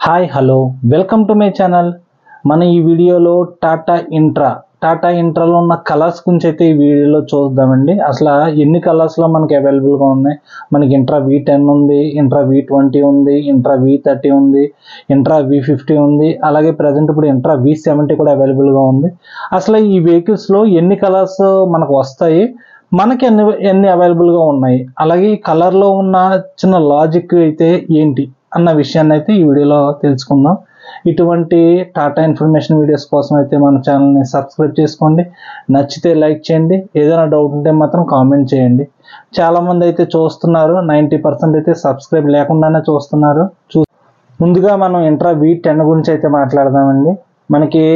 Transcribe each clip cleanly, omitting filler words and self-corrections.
Hi hello welcome to my channel. మన ఈ వీడియోలో టాటా ఇంట్రాలో ఉన్న కలర్స్ గురించి అయితే ఈ వీడియోలో చూద్దామండి. అసలు ఎన్ని కలర్స్లో మనకి అవైలబుల్గా ఉన్నాయి. మనకి ఇంట్రా V10 ఉంది, ఇంట్రా V20 ఉంది, ఇంట్రా V30 ఉంది, ఇంట్రా V50 ఉంది, అలాగే ప్రజెంట్ ఇప్పుడు ఇంట్రా V70 కూడా అవైలబుల్గా ఉంది. అసలు ఈ వెహికల్స్లో ఎన్ని కలర్స్ మనకు వస్తాయి, మనకి ఎన్ని అవైలబుల్గా ఉన్నాయి, అలాగే ఈ కలర్లో ఉన్న చిన్న లాజిక్ అయితే ఏంటి అన్న విషయాన్ని అయితే ఈ వీడియోలో తెలుసుకుందాం. ఇటువంటి టాటా ఇన్ఫర్మేషన్ వీడియోస్ కోసం అయితే మన ఛానల్ని సబ్స్క్రైబ్ చేసుకోండి. నచ్చితే లైక్ చేయండి, ఏదైనా డౌట్ ఉంటే మాత్రం కామెంట్ చేయండి. చాలామంది అయితే చూస్తున్నారు, 90% అయితే సబ్స్క్రైబ్ లేకుండానే చూస్తున్నారు. ముందుగా మనం ఇంట్రా V10 గురించి అయితే మాట్లాడదామండి. మనకి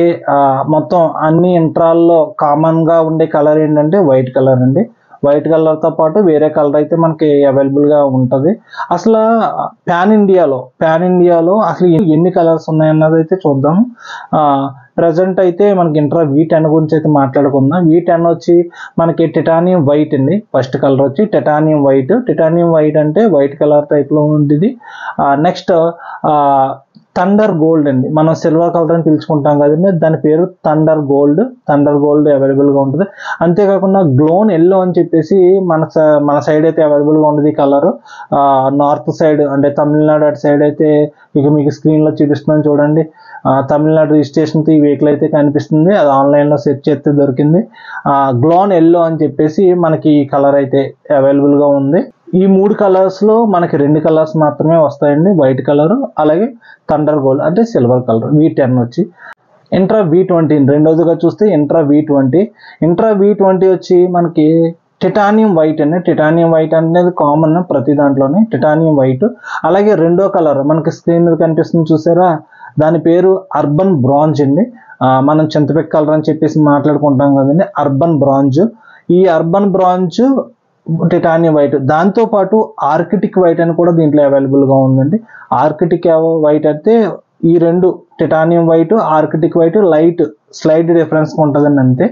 మొత్తం అన్ని ఇంట్రాల్లో కామన్గా ఉండే కలర్ ఏంటంటే వైట్ కలర్ అండి. వైట్ కలర్తో పాటు వేరే కలర్ అయితే మనకి అవైలబుల్గా ఉంటుంది. అసలు ప్యాన్ ఇండియాలో అసలు ఎన్ని కలర్స్ ఉన్నాయన్నది అయితే చూద్దాం. ప్రజెంట్ అయితే మనకి ఇంట్రా V10 గురించి అయితే మాట్లాడుకుందాం. V10 వచ్చి మనకి టిటానియం వైట్ అండి. ఫస్ట్ కలర్ వచ్చి టిటానియం వైట్ అంటే వైట్ కలర్ టైప్లో ఉంటుంది. నెక్స్ట్ థండర్ గోల్డ్ అండి. మనం సిల్వర్ కలర్ అని పిలుచుకుంటాం కదండి, దాని పేరు థండర్ గోల్డ్ అవైలబుల్గా ఉంటుంది. అంతేకాకుండా గ్లోన్ ఎల్లో అని చెప్పేసి మన సైడ్ అయితే అవైలబుల్గా ఉంటుంది ఈ కలరు. నార్త్ సైడ్ అంటే తమిళనాడు అటు సైడ్ అయితే ఇక మీకు స్క్రీన్లో చూపిస్తున్నాను చూడండి. తమిళనాడు రిజిస్ట్రేషన్తో ఈ వెహికల్ అయితే కనిపిస్తుంది. అది ఆన్లైన్లో సెర్చ్ చేస్తే దొరికింది. గ్లోన్ ఎల్లో అని చెప్పేసి మనకి ఈ కలర్ అయితే అవైలబుల్గా ఉంది. ఈ మూడు కలర్స్లో మనకి 2 కలర్స్ మాత్రమే వస్తాయండి, వైట్ కలర్ అలాగే థండర్ గోల్డ్ అంటే సిల్వర్ కలర్. V10 వచ్చి ఇంట్రా V20 రెండోదిగా చూస్తే ఇంట్రా V20 వచ్చి మనకి టిటానియం వైట్ అండి. టిటానియం వైట్ అనేది కామన్ ప్రతి దాంట్లోనే టిటానియం వైట్. అలాగే రెండో కలర్ మనకి స్క్రీన్ మీద కనిపిస్తుంది చూసారా, దాని పేరు అర్బన్ బ్రాంజ్ అండి. మనం చింతపిక్క కలర్ అని చెప్పేసి మాట్లాడుకుంటాం కదండి, అర్బన్ బ్రాంజ్. ఈ అర్బన్ బ్రాంజ్ టిటానియం వైట్, దాంతోపాటు ఆర్కిటిక్ వైట్ అని కూడా దీంట్లో అవైలబుల్గా ఉందండి. ఆర్కిటిక్ వైట్ అయితే ఈ రెండు titanium white Arctic white slight difference ఉంటుందండి, అంతే.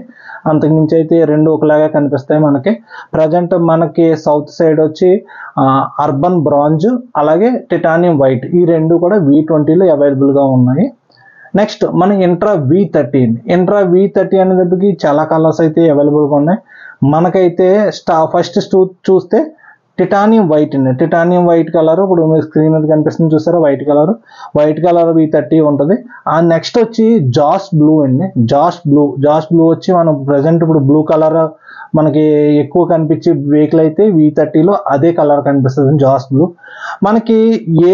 అంతకుమించి అయితే రెండు ఒకలాగా కనిపిస్తాయి మనకి. ప్రజెంట్ మనకి సౌత్ సైడ్ వచ్చి అర్బన్ బ్రాంజ్ అలాగే టిటానియం వైట్, ఈ రెండు కూడా V20లో అవైలబుల్గా ఉన్నాయి. నెక్స్ట్ మన ఇంట్రా V30 అనేటప్పటికి చాలా కలర్స్ అయితే అవైలబుల్గా ఉన్నాయి. మనకైతే ఫస్ట్ చూస్తే టిటానియం వైట్ అండి. టిటానియం వైట్ కలర్ ఇప్పుడు మీ స్క్రీన్ మీద కనిపిస్తుంది చూసారా, వైట్ కలర్ V30 ఉంటుంది. నెక్స్ట్ వచ్చి జాస్ బ్లూ అండి. జాస్ బ్లూ వచ్చి మనం ప్రజెంట్ ఇప్పుడు బ్లూ కలర్ మనకి ఎక్కువ కనిపించే వెహికల్ అయితే V30లో అదే కలర్ కనిపిస్తుంది, జాస్ బ్లూ. మనకి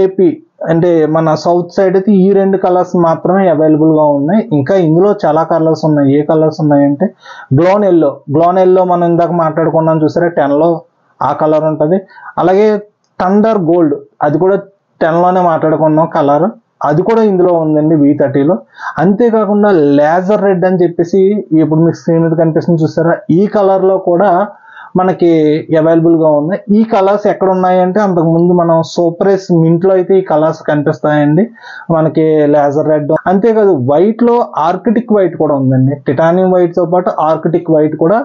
ఏపీ అంటే మన సౌత్ సైడ్ అయితే ఈ 2 కలర్స్ మాత్రమే అవైలబుల్గా ఉన్నాయి. ఇంకా ఇందులో చాలా కలర్స్ ఉన్నాయి. ఏ కలర్స్ ఉన్నాయంటే గ్లోన్ ఎల్లో మనం ఇందాక మాట్లాడుకున్నాం చూసారా, 10లో ఆ కలర్ ఉంటుంది. అలాగే థండర్ గోల్డ్, అది కూడా 10లోనే మాట్లాడుకున్నాం కలర్, అది కూడా ఇందులో ఉందండి V30లో. అంతేకాకుండా లేజర్ రెడ్ అని చెప్పేసి ఇప్పుడు మీకు స్క్రీన్ మీద కనిపిస్తుంది చూసారా, ఈ కలర్లో కూడా మనకి అవైలబుల్గా ఉన్నాయి. ఈ కలర్స్ ఎక్కడ ఉన్నాయంటే అంతకుముందు మనం సూపరేస్ మింట్లో అయితే ఈ కలర్స్ కనిపిస్తాయండి మనకి, లేజర్ రెడ్. అంతేకాదు వైట్లో ఆర్కిటిక్ వైట్ కూడా ఉందండి. టిటానియం వైట్తో పాటు ఆర్కిటిక్ వైట్ కూడా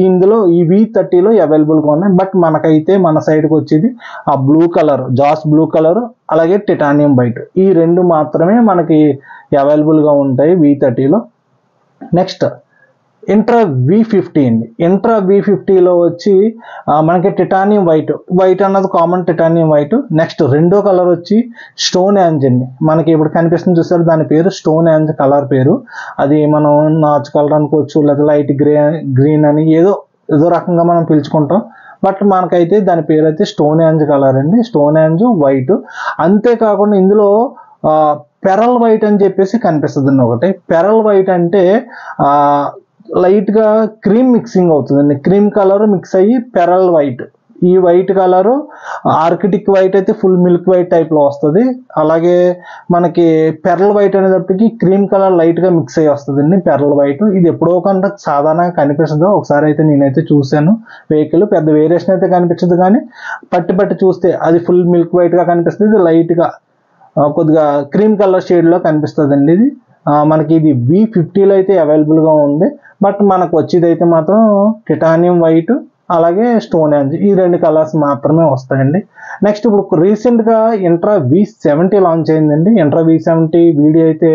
ఇందులో ఈ V30లో అవైలబుల్గా ఉన్నాయి. బట్ మనకైతే మన సైడ్కి వచ్చేది ఆ బ్లూ కలర్, జాస్ బ్లూ కలర్ అలాగే టిటానియం వైట్, ఈ 2 మాత్రమే మనకి అవైలబుల్గా ఉంటాయి V30లో. నెక్స్ట్ ఇంట్రా V50 అండి. ఇంట్రా V50లో వచ్చి మనకి టిటానియం వైట్ అన్నది కామన్ టిటానియం వైట్. నెక్స్ట్ రెండో కలర్ వచ్చి స్టోన్ యాంజ్ అండి. మనకి ఇప్పుడు కనిపిస్తుంది చూసారు, దాని పేరు స్టోన్ యాంజ్ కలర్ పేరు. అది మనం నాచు కలర్ అనుకోవచ్చు, లేదా లైట్ గ్రీన్ అని ఏదో రకంగా మనం పిలుచుకుంటాం. బట్ మనకైతే దాని పేరు అయితే స్టోన్ యాంజ్ కలర్ అండి, స్టోన్ యాంజ్ వైట్. అంతేకాకుండా ఇందులో పెరల్ వైట్ అని చెప్పేసి కనిపిస్తుంది అండి ఒకటి. పెరల్ వైట్ అంటే లైట్గా క్రీమ్ మిక్సింగ్ అవుతుందండి, క్రీమ్ కలర్ మిక్స్ అయ్యి పెరల్ వైట్. ఈ వైట్ కలరు ఆర్కిటిక్ వైట్ అయితే ఫుల్ మిల్క్ వైట్ టైప్లో వస్తుంది. అలాగే మనకి పెరల్ వైట్ అనేటప్పటికి క్రీమ్ కలర్ లైట్గా మిక్స్ అయ్యి వస్తుందండి పెరల్ వైట్. ఇది ఎప్పుడో కొంత సాధారణంగా కనిపిస్తుంది. ఒకసారి అయితే నేనైతే చూశాను వెహికల్, పెద్ద వేరియేషన్ అయితే కనిపించదు, కానీ పట్టి చూస్తే అది ఫుల్ మిల్క్ వైట్గా కనిపిస్తుంది. ఇది లైట్గా కొద్దిగా క్రీమ్ కలర్ షేడ్లో కనిపిస్తుంది అండి. ఇది మనకి ఇది V50లో అయితే అవైలబుల్గా ఉంది. బట్ మనకు వచ్చేది అయితే మాత్రం టిటానియం వైట్ అలాగే స్టోన్ యాంజ్, ఈ 2 కలర్స్ మాత్రమే వస్తాయండి. నెక్స్ట్ ఇప్పుడు రీసెంట్గా ఇంట్రా V70 లాంచ్ అయిందండి. ఇంట్రా V70 వీడియో అయితే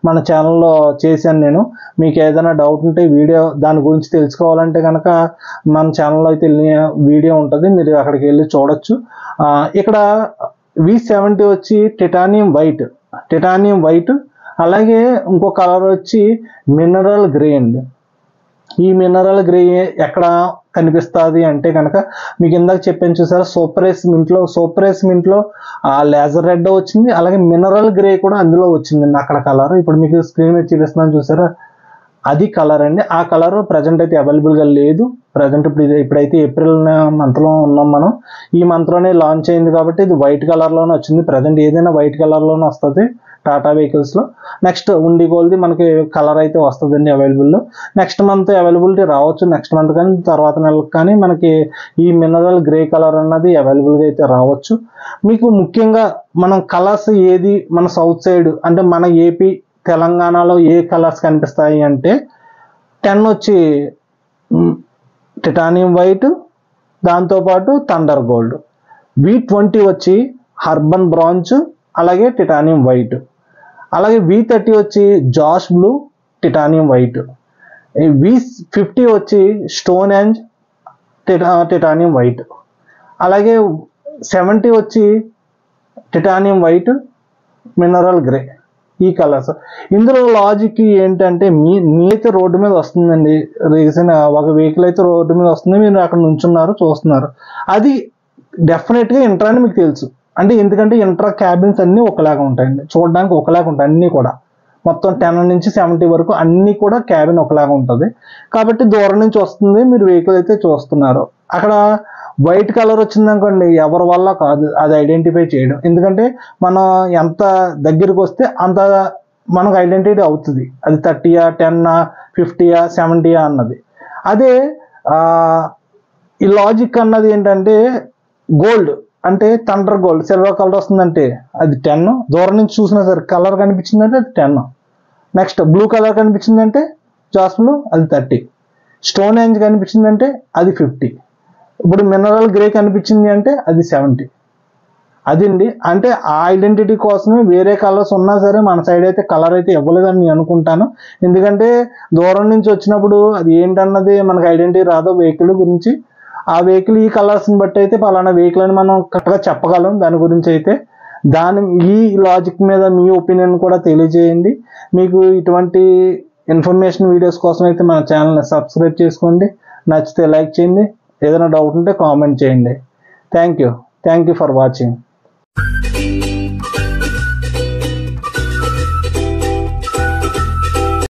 మన ఛానల్లో చేశాను నేను. మీకు ఏదైనా డౌట్ ఉంటే వీడియో దాని గురించి తెలుసుకోవాలంటే కనుక మన ఛానల్లో అయితే వీడియో ఉంటుంది, మీరు అక్కడికి వెళ్ళి చూడొచ్చు. ఇక్కడ V70 వచ్చి టిటానియం వైట్, అలాగే ఇంకో కలర్ వచ్చి మినరల్ గ్రే అండి. ఈ మినరల్ గ్రే ఎక్కడ కనిపిస్తుంది అంటే కనుక మీకు ఇందాక చెప్పాను చూసారా, సూపర్ సిమెంట్లో లేజర్ రెడ్ వచ్చింది, అలాగే మినరల్ గ్రే కూడా అందులో వచ్చిందండి అక్కడ కలర్. ఇప్పుడు మీకు స్క్రీన్ మీద చూపిస్తున్నాను చూసారా, అది కలర్ అండి. ఆ కలర్ ప్రజెంట్ అయితే అవైలబుల్గా లేదు. ప్రజెంట్ ఇప్పుడైతే ఏప్రిల్ మంత్లో ఉన్నాం మనం. ఈ మంత్లోనే లాంచ్ అయింది కాబట్టి ఇది వైట్ కలర్లోనే వచ్చింది. ప్రజెంట్ ఏదైనా వైట్ కలర్లోనే వస్తుంది టాటా వెహికల్స్లో. నెక్స్ట్ ఉండిగోల్ది మనకి కలర్ అయితే వస్తుందండి అవైలబుల్లో. నెక్స్ట్ మంత్ అవైలబిలిటీ రావచ్చు, నెక్స్ట్ మంత్ కానీ తర్వాత నెలకు కానీ మనకి ఈ మినరల్ గ్రే కలర్ అన్నది అవైలబుల్గా అయితే రావచ్చు. మీకు ముఖ్యంగా మనం కలర్స్ ఏది మన సౌత్ సైడ్ అంటే మన ఏపీ తెలంగాణలో ఏ కలర్స్ కనిపిస్తాయి అంటే 10 వచ్చి టిటానియం వైట్, దాంతోపాటు థండర్ గోల్డ్. V20 వచ్చి హర్బన్ బ్రాంజ్, అలాగే టిటానియం వైట్. అలాగే V30 వచ్చి Josh blue, titanium white. V50 వచ్చి స్టోన్ యాంజ్, టిటానియం వైట్. అలాగే 70 వచ్చి టిటానియం వైట్, మినరల్ గ్రే. ఈ కలర్స్. ఇందులో లాజిక్ ఏంటంటే మీరైతే రోడ్డు మీద వస్తుందండి, రీసెంట్ ఒక వెహికల్ అయితే రోడ్డు మీద వస్తుంది, మీరు అక్కడ నుంచున్నారు చూస్తున్నారు, అది డెఫినెట్గా ఇంట్రా అని మీకు తెలుసు. అంటే ఎందుకంటే ఇంట్రా క్యాబిన్స్ అన్నీ ఒకలాగా ఉంటాయండి, చూడడానికి ఒకలాగా ఉంటాయి అన్నీ కూడా. మొత్తం 10 నుంచి 70 వరకు అన్నీ కూడా క్యాబిన్ ఒకలాగా ఉంటుంది. కాబట్టి దూరం నుంచి వస్తుంది, మీరు వెహికల్ అయితే చూస్తున్నారు. అక్కడ వైట్ కలర్ వచ్చిందనుకోండి, ఎవరి వల్ల కాదు అది ఐడెంటిఫై చేయడం. ఎందుకంటే మనం ఎంత దగ్గరికి వస్తే అంత మనకు ఐడెంటిటీ అవుతుంది, అది 30, 10, 50, 70 అన్నది. అదే ఈ లాజిక్ అన్నది ఏంటంటే గోల్డ్ అంటే థండర్ గోల్డ్ సిల్వర్ కలర్ వస్తుందంటే అది 10, దూరం నుంచి చూసినా సరే కలర్ కనిపించిందంటే అది 10. నెక్స్ట్ బ్లూ కలర్ కనిపించిందంటే జాస్ బ్లూ, అది 30. స్టోన్ యాంజ్ కనిపించిందంటే అది 50. ఇప్పుడు మినరల్ గ్రే కనిపించింది అంటే అది 70. అదండి. అంటే ఆ ఐడెంటిటీ కోసమే వేరే కలర్స్ ఉన్నా సరే మన సైడ్ అయితే కలర్ అయితే ఇవ్వలేదని నేను అనుకుంటాను. ఎందుకంటే దూరం నుంచి వచ్చినప్పుడు అది ఏంటన్నది మనకు ఐడెంటిటీ రాదు వెహికల్ గురించి. ఆ వెహికల్ ఈ కలర్స్ని బట్టి అయితే పలానా వెహికల్ అని మనం కరెక్ట్గా చెప్పగలం. దాని గురించి అయితే ఈ లాజిక్ మీద మీ ఒపీనియన్ కూడా తెలియజేయండి. మీకు ఇటువంటి ఇన్ఫర్మేషన్ వీడియోస్ కోసం అయితే మన ఛానల్ని సబ్స్క్రైబ్ చేసుకోండి. నచ్చితే లైక్ చేయండి, ఏదైనా డౌట్ ఉంటే కామెంట్ చేయండి. Thank you for watching.